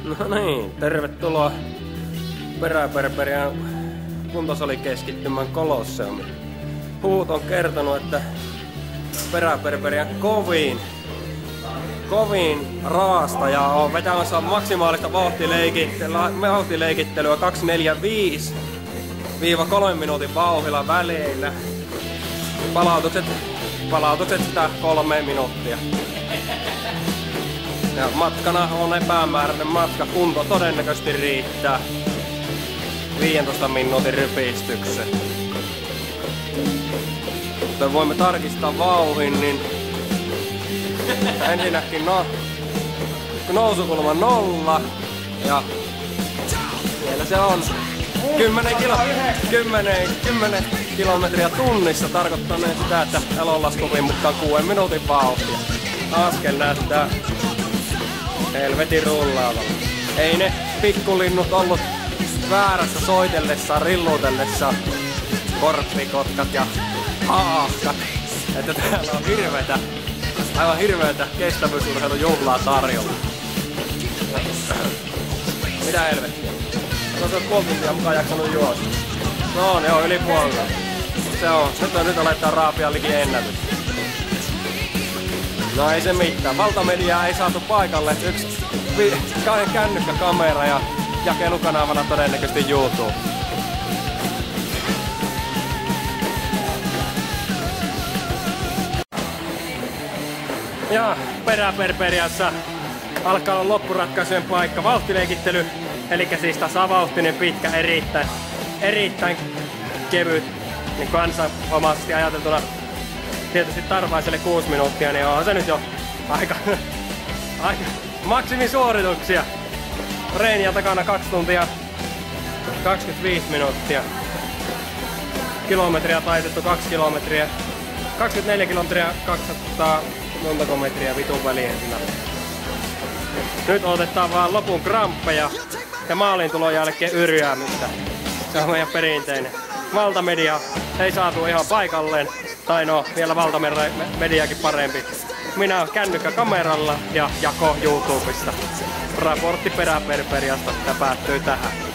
No niin, tervetuloa Peräperperian kuntosalikeskittymän Kolosseumiin. Huut on kertonut, että Peräperperian kovin raastaja on vetämässä maksimaalista vauhtileikittelyä 2:45-3 minuutin vauhdilla väleillä. Palautukset sitä 3 minuuttia. Ja matkana on epämääräinen matka, kunto todennäköisesti riittää 15 minuutin rypistyksen. Mutta voimme tarkistaa vauhdin, niin ensinnäkin nousukulma 0 ja siellä se on 10 kilometriä tunnissa, tarkoittaa sitä, että elonlaskuvin mukaan 6 minuutin vauhtia. Askel näyttää helvetin rullaavalla. Ei ne pikkulinnut ollut väärässä soitellessaan, rillutellessaan, korppikotkat ja haaskat. Että täällä on aivan hirveetä kestävyysurheilujuhlaa tarjolla. Mitä helvettiä? No se on puoli tuntia mukaan jaksanut juosta. No on, joo, yli puolta. Se on. Nyt aletaan raapia liki ennätys. No ei se mitään. Valtamediaa ei saatu paikalle. Yksi kännykkäkamera ja jakelukanavana todennäköisesti YouTube. Ja Peräperperiassa alkaa olla loppuratkaisujen paikka. Vauhtileikittely, eli siis tasavauhtinen, pitkä, erittäin kevyt, niin kansanomaisesti ajateltuna. Tietysti tarvaiselle 6 minuuttia, niin onhan se nyt jo aika maksimisuorituksia. Reeniä takana 2 tuntia 25 minuuttia. Kilometriä taitettu 2 kilometriä. 24 kilometriä 200 montako metriä vitun väliin siinä. Nyt otetaan vaan lopun kramppeja ja maaliintulon jälkeen yrjäämistä. Se on meidän perinteinen. Valtamedia ei saatu ihan paikalleen. Tai no, vielä valtamediakin parempi. Minä kännykkäkameralla ja jako YouTubesta. Raportti Peräperperiasta ja päättyy tähän.